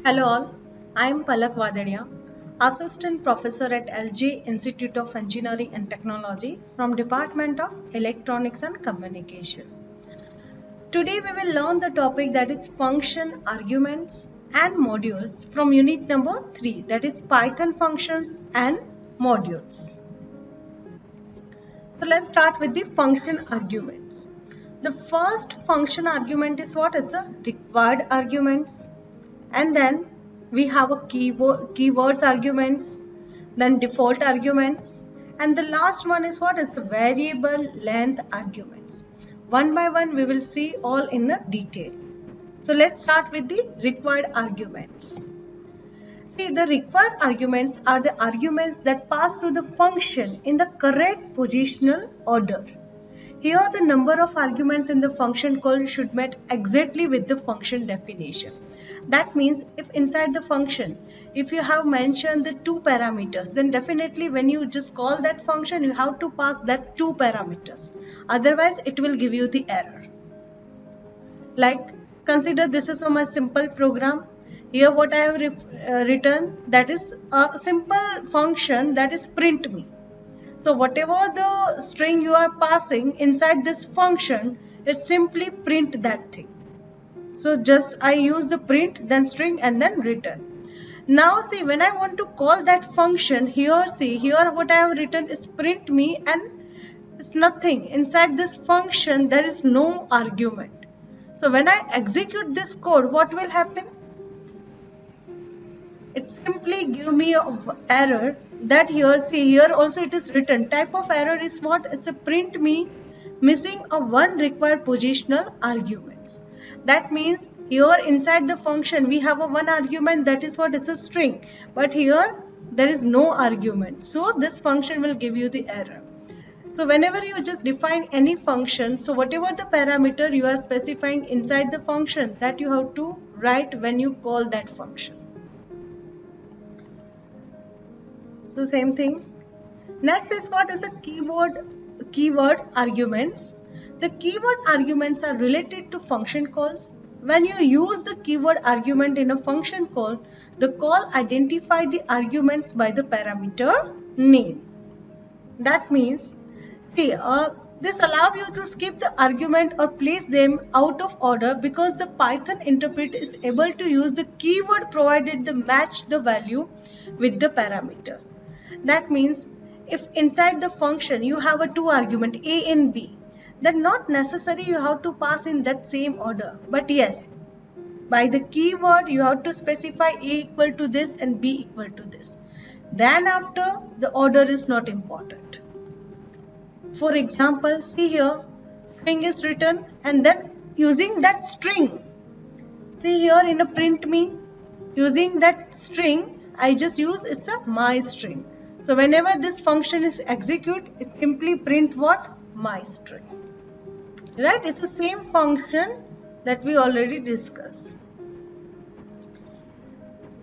Hello all, I am Palak Vadadia, Assistant Professor at LG Institute of Engineering and Technology from Department of Electronics and Communication. Today we will learn the topic that is function, arguments and modules from unit number 3, that is Python functions and modules. So let's start with the function arguments. The first function argument is what? It's a required arguments. And then we have a keywords arguments, then default arguments, and the last one is what is the variable length arguments. One by one we will see all in the detail. So let's start with the required arguments. See, the required arguments are the arguments that pass through the function in the correct positional order. Here the number of arguments in the function call should match exactly with the function definition. That means if inside the function, if you have mentioned the two parameters, then definitely when you just call that function, you have to pass that two parameters. Otherwise, it will give you the error. Like, consider this is my simple program. Here what I have written, that is a simple function, that is print me. So whatever the string you are passing inside this function, it simply print that thing. So just I use the print, then string and then return. Now see, when I want to call that function, here see, here what I have written is print me and it's nothing. Inside this function, there is no argument. So when I execute this code, what will happen? It simply give me an error that here, see here also it is written. Type of error is what? It's a print me missing a one required positional arguments. That means here inside the function we have a one argument, that is what? It's a string. But here there is no argument. So this function will give you the error. So whenever you just define any function, so whatever the parameter you are specifying inside the function, that you have to write when you call that function. So same thing. Next is what is a keyword arguments. The keyword arguments are related to function calls. When you use the keyword argument in a function call, the call identifies the arguments by the parameter name. That means, see, this allows you to skip the argument or place them out of order because the Python interpreter is able to use the keyword provided to match the value with the parameter. That means if inside the function you have a two argument a and b, then not necessary you have to pass in that same order. But yes, by the keyword you have to specify a equal to this and b equal to this. Then after, the order is not important. For example, see here, string is written and then using that string, see here in a print me, using that string, I just use it's a my string. So whenever this function is execute, it simply print what? My string. Right? It's the same function that we already discussed.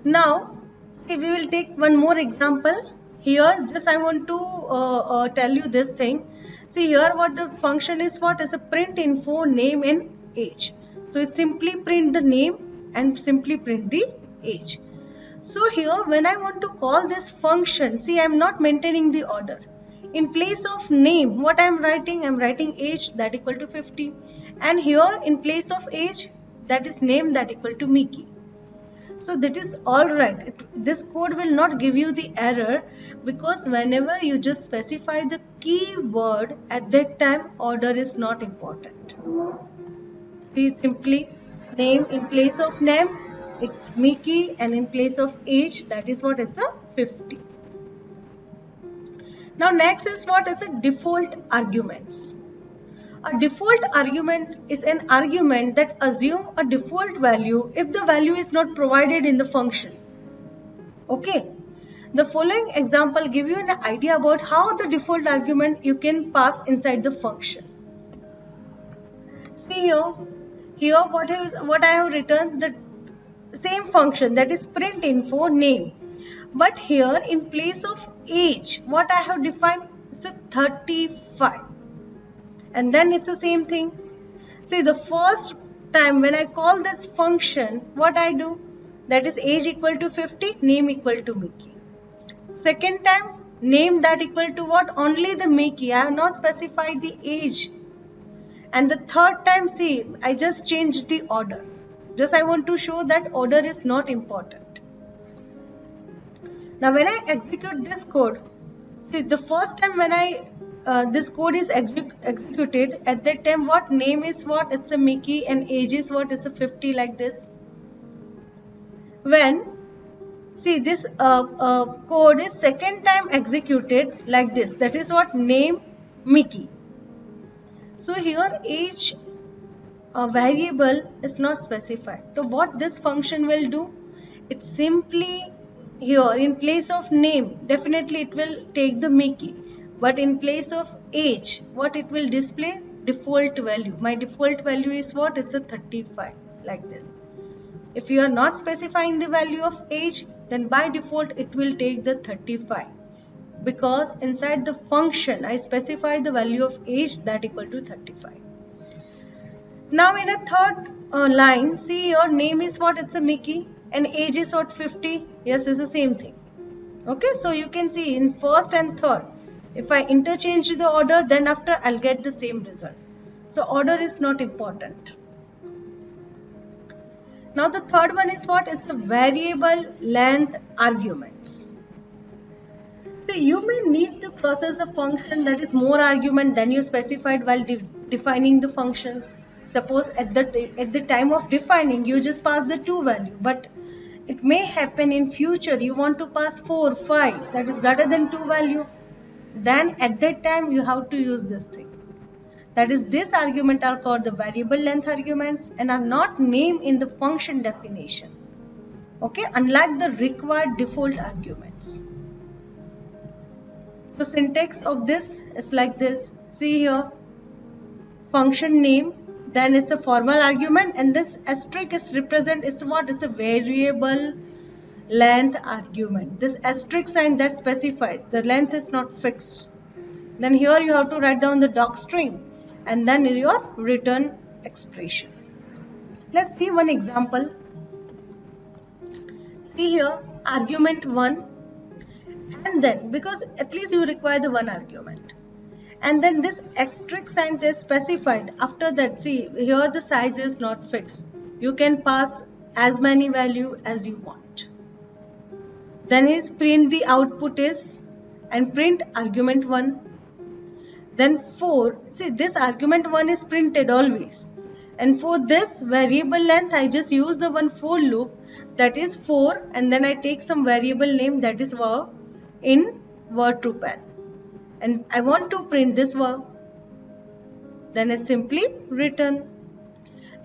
Now, see, we will take one more example. Here, just I want to tell you this thing. See here, what the function is, what is a print info name and age. So it simply print the name and simply print the age. So here, when I want to call this function, see, I am not maintaining the order. In place of name, what I am writing? I am writing age that equal to 50. And here, in place of age, that is name that equal to Mickey. So that is all right. This code will not give you the error because whenever you just specify the keyword, at that time order is not important. See, simply name in place of name, it's Mickey, and in place of age, that is what? It's a 50. Now next is what is a default arguments. A default argument is an argument that assumes a default value if the value is not provided in the function. Okay. The following example give you an idea about how the default argument you can pass inside the function. See here what I have written, the same function, that is print info name. But here in place of age, what I have defined is 35. And then it's the same thing. See, the first time when I call this function, what I do? that is age equal to 50, name equal to Mickey. Second time, name that equal to what? Only the Mickey. I have not specified the age. And the third time, see, I just changed the order. Just I want to show that order is not important. Now when I execute this code, see, the first time when this code is executed, at that time what? Name is what? It's a Mickey, and age is what? It's a 50, like this. When, see, this code is second time executed like this, that is what? Name Mickey. So here age variable is not specified. So what this function will do? It simply, here in place of name, definitely it will take the Mickey, but in place of age, what it will display? Default value. My default value is what? It's a 35, like this. If you are not specifying the value of age, then by default it will take the 35, because inside the function I specify the value of age that equal to 35. Now in a third line, see, your name is what? It's a Mickey, and age is what? 50. Yes, it's the same thing. Okay, so you can see in first and third, if I interchange the order, then after I'll get the same result. So order is not important. Now the third one is what? It's the variable length arguments. So you may need to process a function that is more argument than you specified while defining the functions. Suppose at the time of defining, you just pass the 2 value, but it may happen in future you want to pass 4, 5, that is greater than 2 value. Then at that time you have to use this thing. That is, this argument are called the variable length arguments and are not named in the function definition. Okay, unlike the required default arguments. So syntax of this is like this. See here, function name, then it's a formal argument, and this asterisk is represent, it's what? It's a variable length argument. This asterisk sign that specifies the length is not fixed. Then here you have to write down the doc string and then your return expression. Let's see one example. See here, argument 1, and then, because at least you require the one argument, and then this asterisk sign is specified. After that, see here the size is not fixed. You can pass as many value as you want. Then is print the output is, and print argument 1. Then 4, see this argument 1 is printed always, and for this variable length I just use the one for loop, that is 4, and then I take some variable name, that is var in var truePan, and I want to print this var, then it's simply return.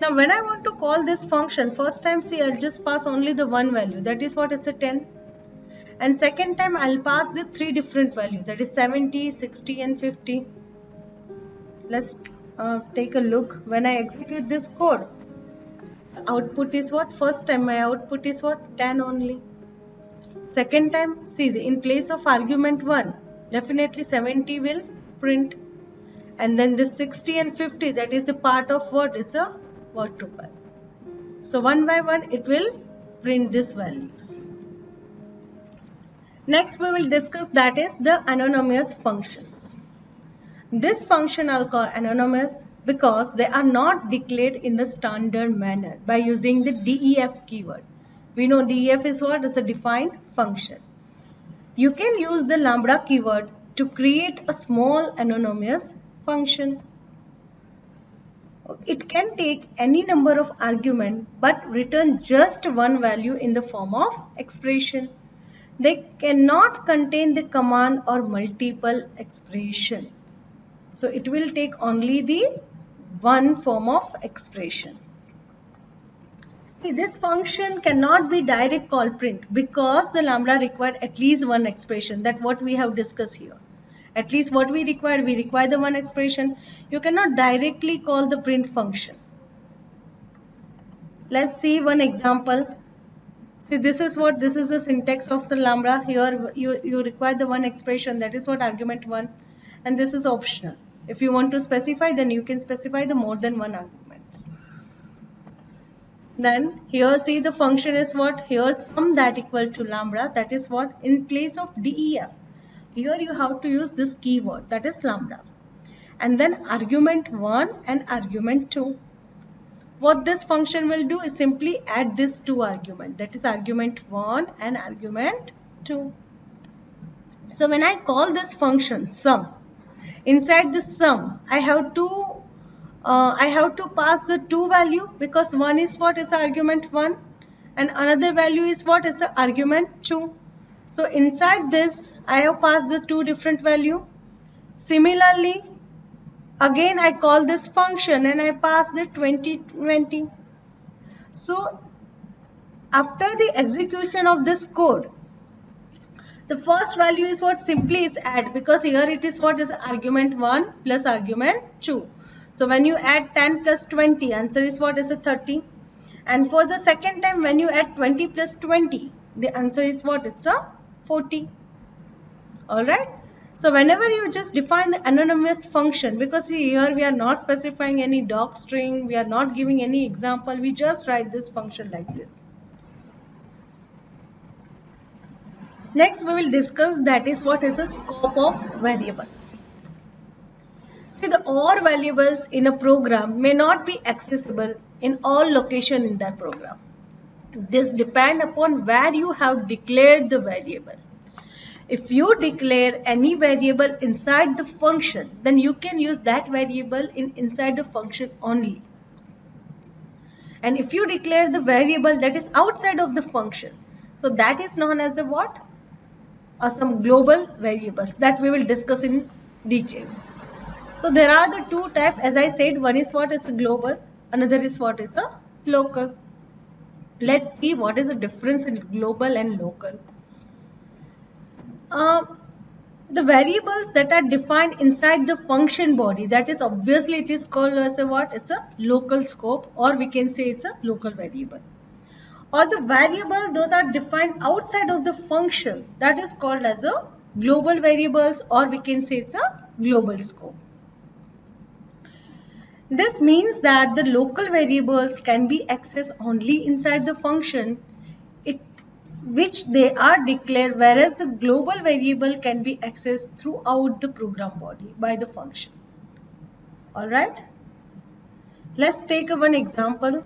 Now when I want to call this function, first time, see, I'll just pass only the one value, that is what? It's a 10, and second time I'll pass the 3 different values, that is 70, 60 and 50. Let's take a look. When I execute this code, the output is what? First time my output is what? 10 only. Second time, see, in place of argument 1, definitely 70 will print, and then this 60 and 50, that is a part of what? Is a var tuple. So one by one it will print these values. Next we will discuss, that is the anonymous functions. This function I'll call anonymous because they are not declared in the standard manner by using the def keyword. We know def is what? It's a defined function. You can use the lambda keyword to create a small anonymous function. It can take any number of arguments but return just one value in the form of expression. They cannot contain the command or multiple expression. So it will take only the one form of expression. This function cannot be direct call print because the lambda required at least one expression. That's what we have discussed here. At least what we require the one expression. You cannot directly call the print function. Let's see one example. See, this is the syntax of the lambda. Here you require the one expression, that is what? Argument 1. And this is optional. If you want to specify, then you can specify the more than one argument. Then here see the function is what? Here sum that equal to lambda, that is what? In place of def, here you have to use this keyword, that is lambda. And then argument 1 and argument 2. What this function will do is simply add these two arguments, that is argument 1 and argument 2. So when I call this function sum, inside this sum I have to pass the two value, because one is what? Is argument 1 and another value is what? Is argument 2. So inside this I have passed the two different value. Similarly, again I call this function and I pass the 20. So after the execution of this code, the first value is what? Simply is add, because here it is what? Is argument 1 plus argument 2. So when you add 10 plus 20, answer is what? Is 30. And for the second time, when you add 20 plus 20, the answer is what? It's 40. Alright. So whenever you just define the anonymous function, because here we are not specifying any doc string, we are not giving any example, we just write this function like this. Next we will discuss, that is what is the scope of variable. See, the all variables in a program may not be accessible in all location in that program. This depends upon where you have declared the variable. If you declare any variable inside the function, then you can use that variable inside the function only. And if you declare the variable that is outside of the function, so that is known as a what? Some global variables that we will discuss in detail. So there are the two types, as I said, one is what? Is a global, another is what? Is a local. Let's see what is the difference in global and local. The variables that are defined inside the function body, that is obviously it is called as a what? It's a local scope, or we can say it's a local variable. Or the variable those are defined outside of the function, that is called as a global variables, or we can say it's a global scope. This means that the local variables can be accessed only inside the function which they are declared, whereas the global variable can be accessed throughout the program body by the function. Alright, let's take one example.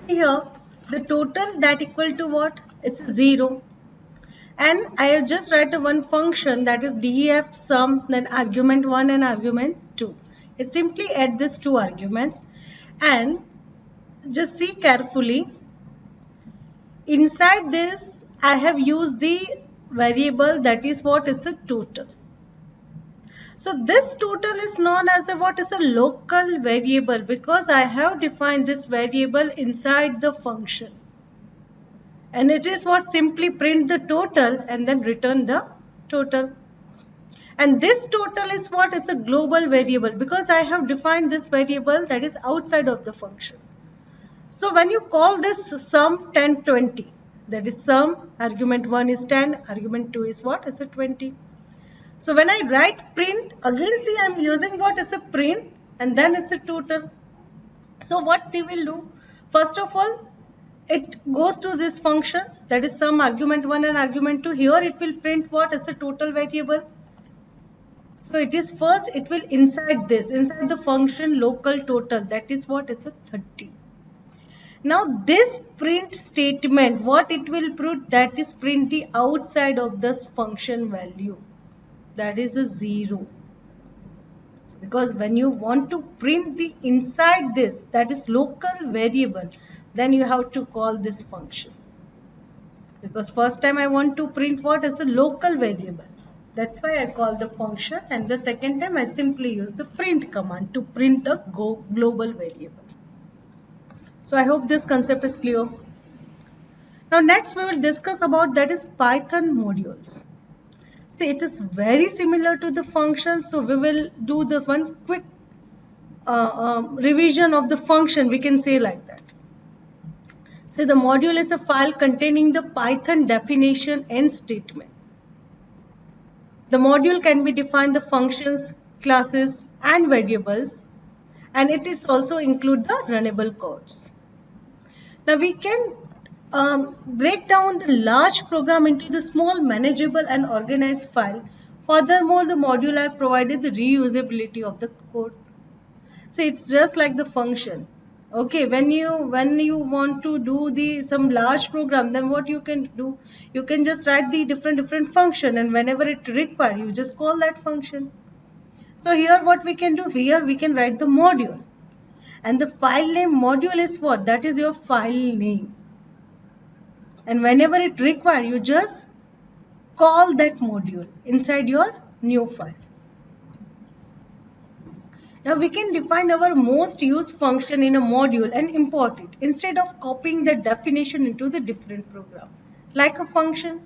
Here the total that equal to what? Is 0. And I have just write one function, that is def sum, then argument 1 and argument 2. It simply add these two arguments, and just see carefully. Inside this I have used the variable that is what? It's a total. So this total is known as a what? Is a local variable, because I have defined this variable inside the function. And it is what? Simply print the total and then return the total. And this total is what? It's a global variable, because I have defined this variable that is outside of the function. So when you call this sum 10, 20, that is sum, argument 1 is 10, argument 2 is what? It's a 20. So when I write print, again see I am using what? Is a print, and then it's a total. So what they will do? First of all, it goes to this function, that is sum, argument 1 and argument 2. Here it will print what? It's a total variable. So it is first, it will inside the function local total, that is what? Is a 30. Now this print statement, what it will print? That is print the outside of this function value, that is a 0. Because when you want to print the inside this, that is local variable, then you have to call this function. Because first time I want to print what? Is a local variable. That's why I call the function, and the second time I simply use the print command to print the global variable. So I hope this concept is clear. Now next we will discuss about, that is Python modules. See, it is very similar to the function, so we will do the one quick revision of the function, we can say like that. So the module is a file containing the Python definition and statement. The module can be defined the functions, classes and variables, and it is also include the runnable codes. Now we can break down the large program into the small, manageable and organized file. Furthermore, the module are provided the reusability of the code. So it's just like the function. Okay, when you want to do the some large program, then what you can do, you can just write the different function, and whenever it require, you just call that function. So here what we can do, here we can write the module, and the file name module is what? That is your file name. And whenever it require, you just call that module inside your new file. Now we can define our most used function in a module and import it instead of copying the definition into the different program. Like a function,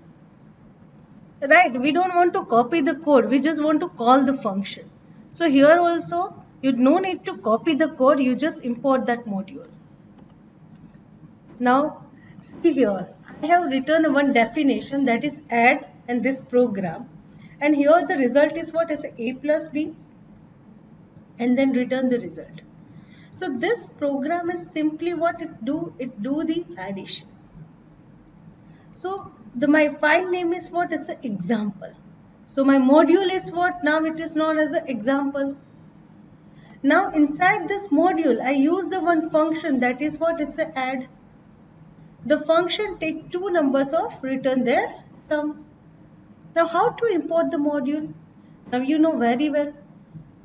right? We don't want to copy the code, we just want to call the function. So here also, you no need to copy the code, you just import that module. Now see here, I have written one definition, that is add and this program, and here the result is what? Is a plus b, and then return the result. So this program is simply what it do the addition. So my file name is what? Is an example. So my module is what? Now it is known as an example. Now inside this module, I use the one function, that is what? Is a add. The function take two numbers of return their sum. Now how to import the module? Now you know very well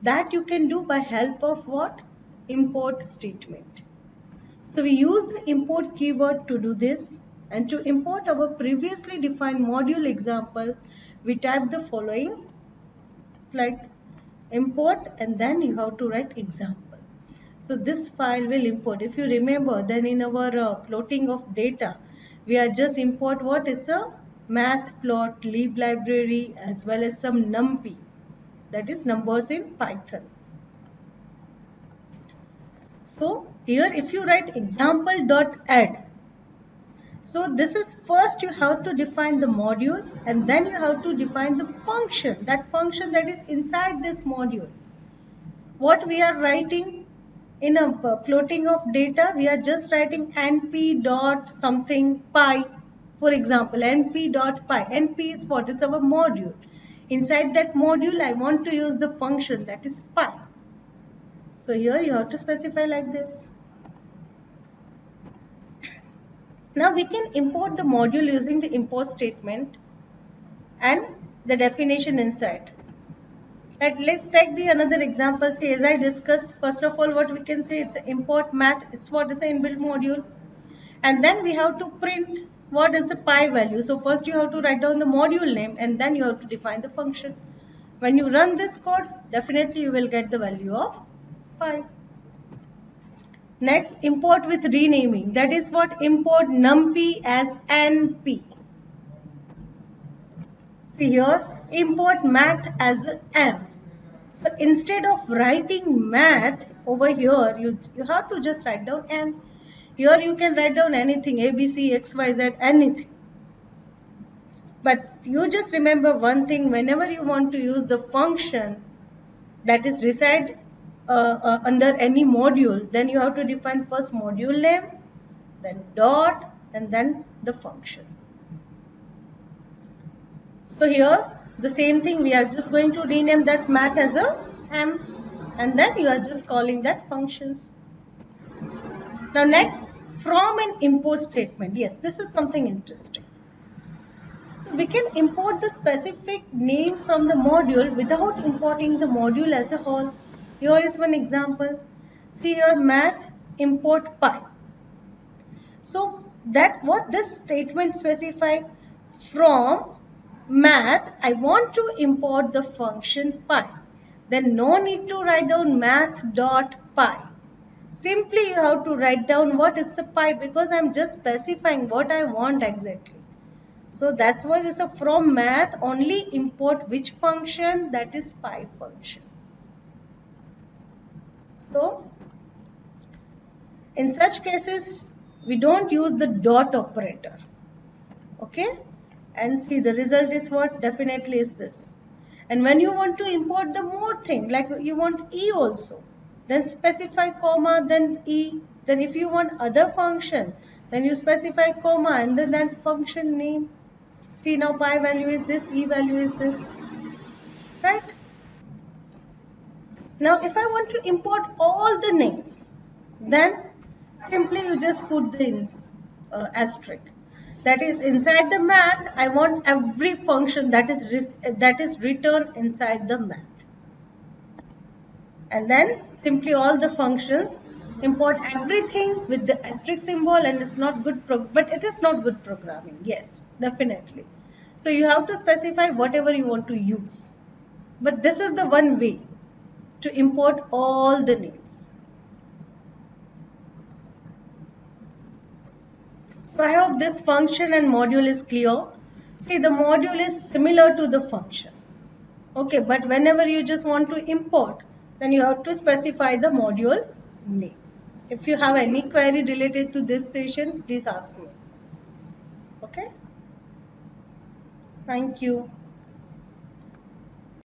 that you can do by help of what? Import statement. So we use the import keyword to do this, and to import our previously defined module example, we type the following, like import, and then you have to write example. So this file will import. If you remember, then in our plotting of data, we are just import what is a matplotlib library as well as some numpy, that is numbers in Python. So here if you write example.add, so this is first you have to define the module, and then you have to define the function, that function that is inside this module. What we are writing in a plotting of data, we are just writing np dot something pi. For example, np dot pi. Np is what? Is our module. Inside that module, I want to use the function that is pi. So here you have to specify like this. Now we can import the module using the import statement and the definition inside. Like let's take the another example. See, as I discussed, first of all, what we can say, it's import math. It's what is an inbuilt module, and then we have to print what is the pi value. So first you have to write down the module name, and then you have to define the function. When you run this code, definitely you will get the value of pi. Next, import with renaming. That is what? Import numpy as np. See here, import math as m. So instead of writing math over here, you have to just write down n. Here you can write down anything, a, b, c, x, y, z, anything. But you just remember one thing, whenever you want to use the function that is reside under any module, then you have to define first module name, then dot, and then the function. So here the same thing, we are just going to rename that math as a m, and then you are just calling that function. Now next, from an import statement. Yes, this is something interesting. So we can import the specific name from the module without importing the module as a whole. Here is one example. See here, math import pi. So that what this statement specify, from math I want to import the function pi. Then no need to write down math dot pi. Simply you have to write down what is the pi, because I am just specifying what I want exactly. So that's why it's a from math only import which function, that is pi function. So in such cases we don't use the dot operator. Okay, and see the result is what? Definitely is this. And when you want to import the more thing, like you want e also, then specify comma, then E. Then if you want other function, then you specify comma and then that function name. See, now pi value is this, E value is this, right? Now if I want to import all the names, then simply you just put the asterisk. That is inside the math, I want every function that is returned inside the math. And then simply all the functions, import everything with the asterisk symbol, and it's not good, but it is not good programming. Yes, definitely. So you have to specify whatever you want to use. But this is the one way to import all the names. So I hope this function and module is clear. See, the module is similar to the function. Okay, but whenever you just want to import, then you have to specify the module name. If you have any query related to this session, please ask me. Okay? Thank you.